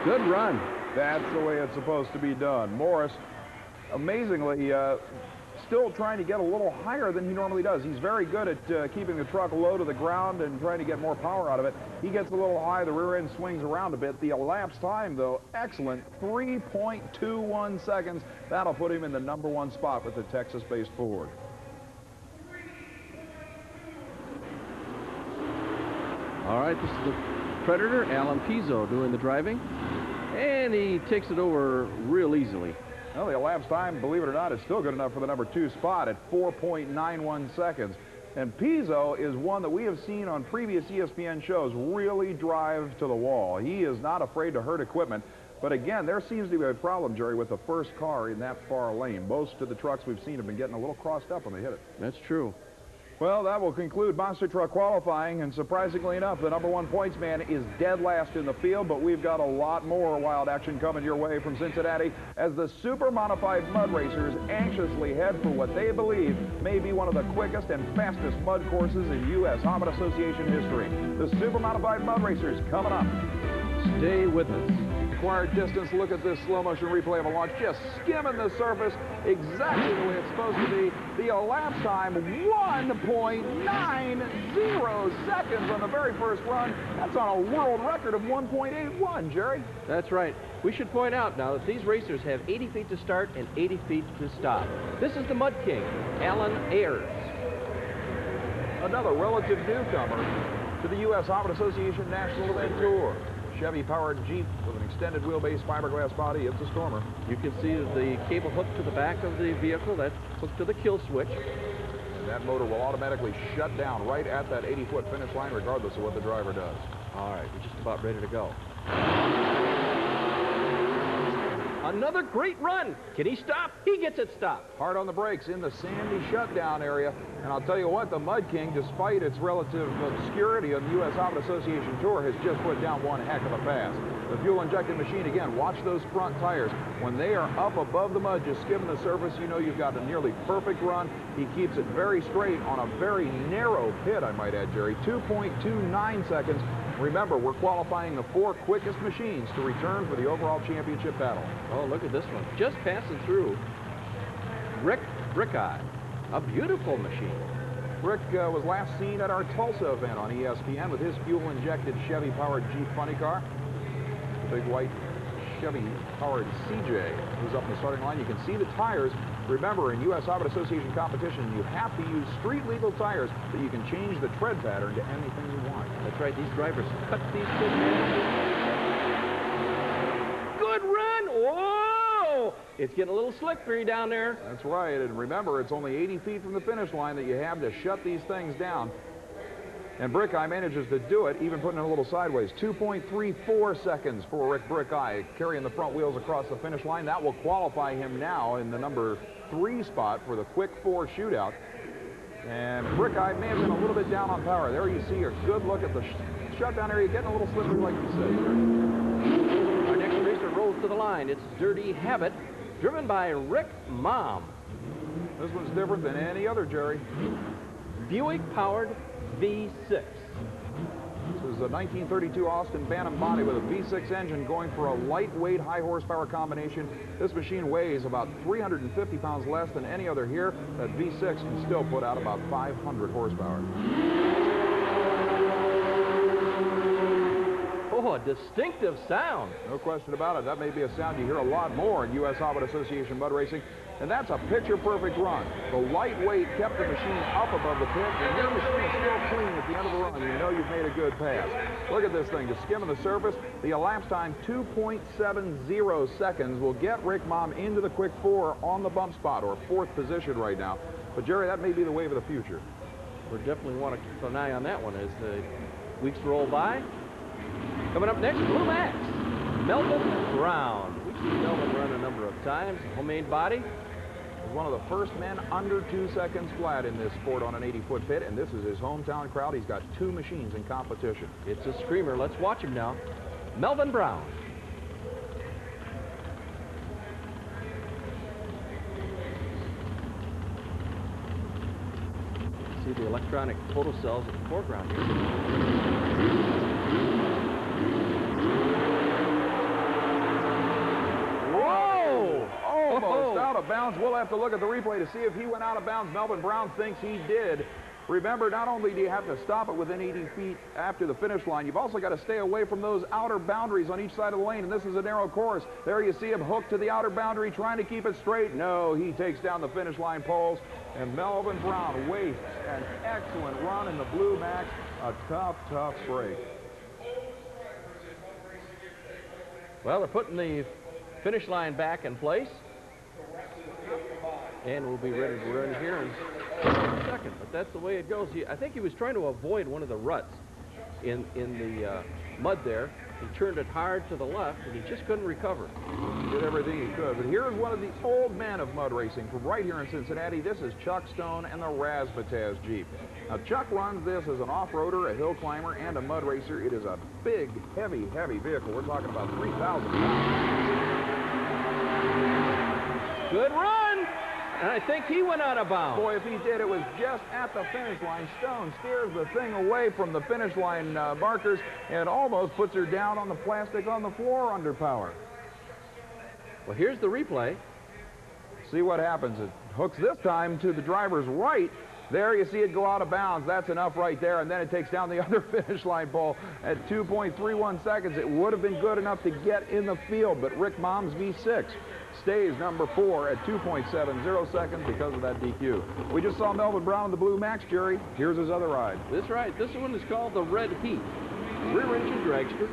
Good run. That's the way it's supposed to be done. Morris, amazingly, still trying to get a little higher than he normally does. He's very good at keeping the truck low to the ground and trying to get more power out of it. He gets a little high, the rear end swings around a bit. The elapsed time, though, excellent, 3.21 seconds. That'll put him in the #1 spot with the Texas-based Ford. All right, this is the Predator, Alan Pizzo, doing the driving, and he takes it over real easily. Well, the elapsed time, believe it or not, is still good enough for the #2 spot at 4.91 seconds. And Pizzo is one that we have seen on previous ESPN shows really drive to the wall. He is not afraid to hurt equipment. But again, there seems to be a problem, Jerry, with the first car in that far lane. Most of the trucks we've seen have been getting a little crossed up when they hit it. That's true. Well, that will conclude monster truck qualifying, and surprisingly enough, the #1 points man is dead last in the field, but we've got a lot more wild action coming your way from Cincinnati as the super modified mud racers anxiously head for what they believe may be one of the quickest and fastest mud courses in U.S. Hobbit Association history. The super modified mud racers coming up. Stay with us. Required distance, look at this slow motion replay of a launch, just skimming the surface exactly the way it's supposed to be. The elapsed time, 1.90 seconds on the very first run. That's on a world record of 1.81, Jerry. That's right. We should point out now that these racers have 80 feet to start and 80 feet to stop. This is the Mud King, Alan Ayers. Another relative newcomer to the U.S. Hobbit Association National Event Tour. Chevy-powered Jeep with an extended wheelbase fiberglass body. It's a Stormer. You can see the cable hooked to the back of the vehicle. That's hooked to the kill switch. And that motor will automatically shut down right at that 80-foot finish line, regardless of what the driver does. All right, we're just about ready to go. Another great run. Can he stop? He gets it stopped. Hard on the brakes in the sandy shutdown area. And I'll tell you what, the Mud King, despite its relative obscurity on the U.S. Hobbit Association Tour, has just put down one heck of a pass. The fuel-injected machine, again, watch those front tires. When they are up above the mud, just skimming the surface, you know you've got a nearly perfect run. He keeps it very straight on a very narrow pit, I might add, Jerry. 2.29 seconds. Remember, we're qualifying the 4 quickest machines to return for the overall championship battle. Oh, look at this one. Just passing through. Rick Brickeye. A beautiful machine. Rick was last seen at our Tulsa event on ESPN with his fuel-injected Chevy-powered Jeep funny car. The big white Chevy-powered CJ who's up in the starting line. You can see the tires. Remember, in U.S. Hobbit Association competition, you have to use street-legal tires, but you can change the tread pattern to anything you want. That's right. These drivers cut these good. Good run. Whoa! It's getting a little slippery down there. That's right. And remember, it's only 80 feet from the finish line that you have to shut these things down. And Brickeye manages to do it, even putting it a little sideways. 2.34 seconds for Rick Brickeye, carrying the front wheels across the finish line. That will qualify him now in the #3 spot for the Quick 4 shootout. And Brickeye may have been a little bit down on power. There you see a good look at the shutdown area, getting a little slippery like you said. Our next racer rolls to the line. It's Dirty Habit, driven by Rick Mom. This one's different than any other, Jerry. Buick-powered V6. This is a 1932 Austin Bantam body with a V6 engine going for a lightweight, high horsepower combination. This machine weighs about 350 pounds less than any other here. That V6 can still put out about 500 horsepower. Oh, a distinctive sound. No question about it. That may be a sound you hear a lot more in U.S. Hobbit Association mud racing. And that's a picture-perfect run. The lightweight kept the machine up above the pit, and your machine is still clean at the end of the run. You know you've made a good pass. Look at this thing, just skimming the surface. The elapsed time, 2.70 seconds, will get Rick Mom into the Quick 4 on the bump spot, or 4th position right now. But, Jerry, that may be the wave of the future. We definitely want to keep an eye on that one as the weeks roll by. Coming up next, Blue Max, Melvin Brown. We've seen Melvin run a number of times. Homemade body. One of the first men under 2 seconds flat in this sport on an 80-foot pit, and this is his hometown crowd. He's got 2 machines in competition. It's a screamer. Let's watch him now. Melvin Brown. See the electronic photo cells in the foreground here. almost out of bounds. We'll have to look at the replay to see if he went out of bounds. Melvin Brown thinks he did. Remember, not only do you have to stop it within 80 feet after the finish line, you've also got to stay away from those outer boundaries on each side of the lane, and this is a narrow course. There you see him hooked to the outer boundary, trying to keep it straight. No, he takes down the finish line poles, and Melvin Brown wastes an excellent run in the Blue Max. A tough, tough break. Well, they're putting the finish line back in place, and we'll be ready to run here in a second. But that's the way it goes. I think he was trying to avoid one of the ruts in the mud there. He turned it hard to the left, and he just couldn't recover. He did everything he could. But here's one of the old men of mud racing from right here in Cincinnati. This is Chuck Stone and the Razzmatazz Jeep. Now, Chuck runs this as an off-roader, a hill climber, and a mud racer. It is a big, heavy, heavy vehicle. We're talking about 3,000 pounds. Good run! And I think he went out of bounds. Boy, if he did, it was just at the finish line. Stone steers the thing away from the finish line markers and almost puts her down on the plastic on the floor under power. Well, here's the replay. See what happens. It hooks this time to the driver's right. There you see it go out of bounds. That's enough right there. And then it takes down the other finish line pole at 2.31 seconds. It would have been good enough to get in the field, but Rick Mom's V6 stays number 4 at 2.70 seconds because of that DQ. We just saw Melvin Brown in the Blue Max, Jerry. Here's his other ride. That's right. This one is called the Red Heat. Rear-engine dragster.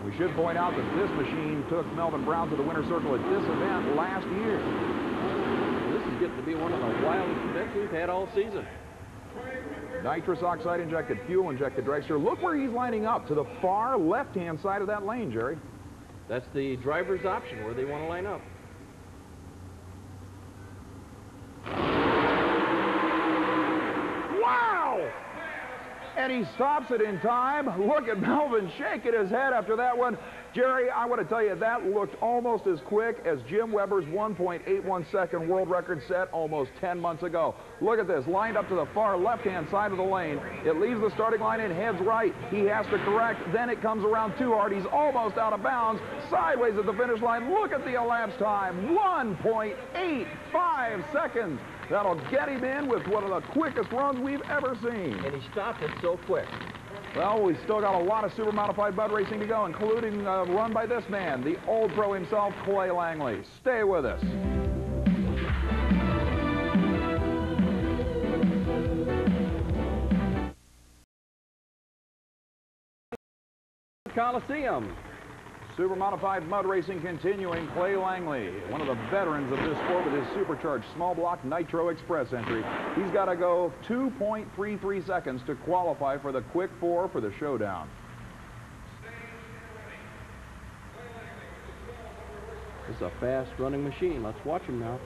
We should point out that this machine took Melvin Brown to the winner's circle at this event last year. This is getting to be one of the wildest events we've had all season. Nitrous oxide injected, fuel injected dragster. Look where he's lining up, to the far left-hand side of that lane, Jerry. That's the driver's option, where they want to line up. Wow! And he stops it in time. Look at Melvin shaking his head after that one. Jerry, I want to tell you, that looked almost as quick as Jim Weber's 1.81 second world record set almost 10 months ago. Look at this, lined up to the far left-hand side of the lane. It leaves the starting line and heads right. He has to correct, then it comes around too hard. He's almost out of bounds, sideways at the finish line. Look at the elapsed time, 1.85 seconds. That'll get him in with one of the quickest runs we've ever seen. And he stopped it so quick. Well, we've still got a lot of super modified mud racing to go, including a run by this man, the old pro himself, Clay Langley. Stay with us. Coliseum. Super modified mud racing continuing. Clay Langley, one of the veterans of this sport with his supercharged small block Nitro Express entry. He's got to go 2.33 seconds to qualify for the quick 4 for the showdown. This is a fast running machine. Let's watch him now.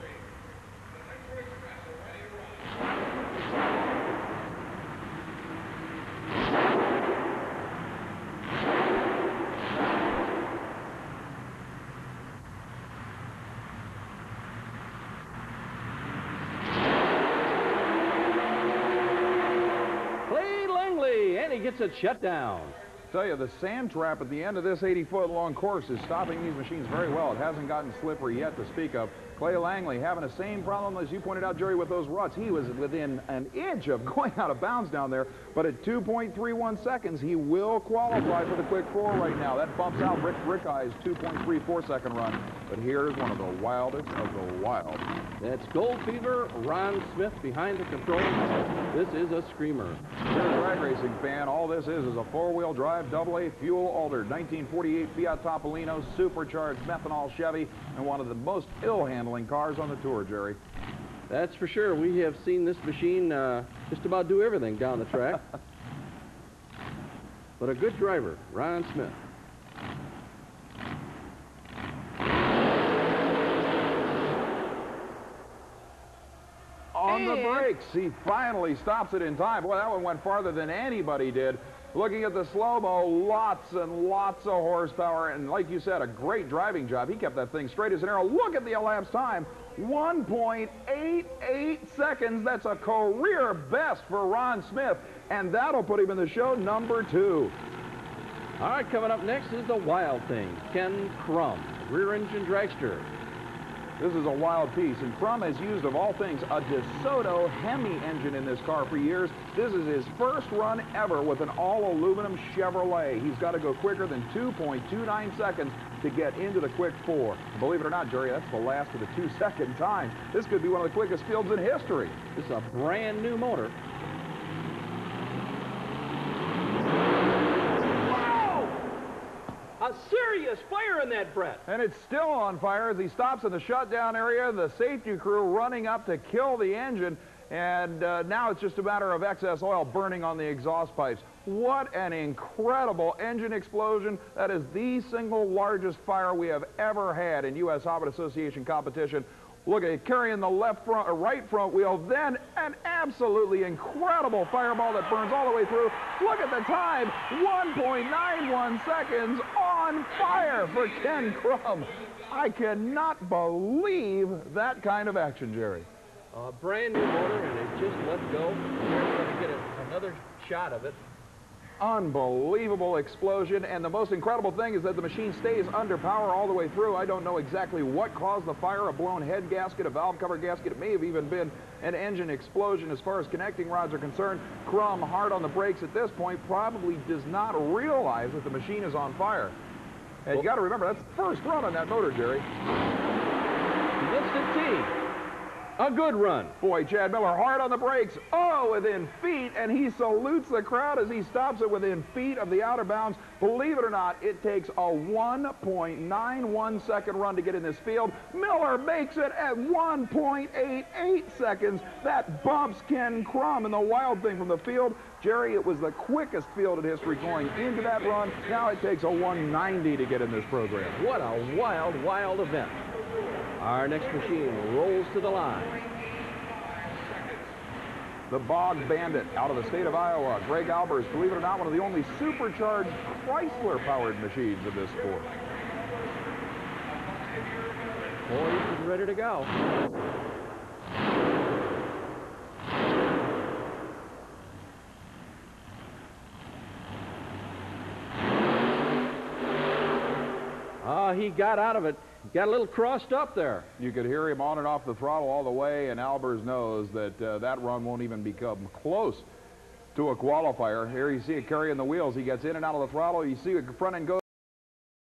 Gets it shut down. Tell you, the sand trap at the end of this 80-foot long course is stopping these machines very well. It hasn't gotten slippery yet to speak of. Clay Langley having the same problem as you pointed out, Jerry, with those ruts. He was within an inch of going out of bounds down there, but at 2.31 seconds, he will qualify for the quick 4 right now. That bumps out Rick Eye's 2.34 second run. But here's one of the wildest of the wild. That's Gold Fever, Ron Smith behind the controls. This is a screamer. If you're a drag racing fan, all this is a four-wheel drive, AA fuel-altered 1948 Fiat Topolino, supercharged methanol Chevy, and one of the most ill-handling cars on the tour, Jerry. That's for sure. We have seen this machine just about do everything down the track. But a good driver, Ron Smith. On the brakes, he finally stops it in time. Boy, that one went farther than anybody did. Looking at the slow-mo, lots and lots of horsepower, and like you said, a great driving job. He kept that thing straight as an arrow. Look at the elapsed time, 1.88 seconds. That's a career best for Ron Smith, and that'll put him in the show number 2. All right, coming up next is the Wild Thing, Ken Crum, rear-engine dragster. This is a wild piece, and Crum has used, of all things, a DeSoto Hemi engine in this car for years. This is his first run ever with an all-aluminum Chevrolet. He's got to go quicker than 2.29 seconds to get into the quick 4. Believe it or not, Jerry, that's the last of the 2-second time. This could be one of the quickest fields in history. This is a brand new motor. A serious fire in that, Bret. And it's still on fire as he stops in the shutdown area. The safety crew running up to kill the engine. And now it's just a matter of excess oil burning on the exhaust pipes. What an incredible engine explosion. That is the single largest fire we have ever had in U.S. Hobbit Association competition. Look at it carrying the left front or right front wheel, then an absolutely incredible fireball that burns all the way through. Look at the time, 1.91 seconds on fire for Ken Crum. I cannot believe that kind of action, Jerry. A brand new motor, and it just let go. We're going to get another shot of it. Unbelievable explosion, and the most incredible thing is that the machine stays under power all the way through. I don't know exactly what caused the fire, a blown head gasket, a valve cover gasket. It may have even been an engine explosion. As far as connecting rods are concerned, Crum, hard on the brakes at this point, probably does not realize that the machine is on fire. And you got to remember, that's the first run on that motor, Jerry. Instant T. A good run. Boy, Chad Miller hard on the brakes. Oh, within feet, and he salutes the crowd as he stops it within feet of the outer bounds. Believe it or not, it takes a 1.91 second run to get in this field. Miller makes it at 1.88 seconds. That bumps Ken Crum. And the wild thing from the field, Jerry, it was the quickest field in history going into that run. Now it takes a 190 to get in this program. What a wild, wild event. Our next machine rolls to the line. The Bog Bandit out of the state of Iowa. Greg Albers, believe it or not, one of the only supercharged Chrysler-powered machines of this sport. Poised and ready to go. He got out of it. Got a little crossed up there. You could hear him on and off the throttle all the way, and Albers knows that that run won't even become close to a qualifier. Here you see it carrying the wheels. He gets in and out of the throttle. You see it front end go.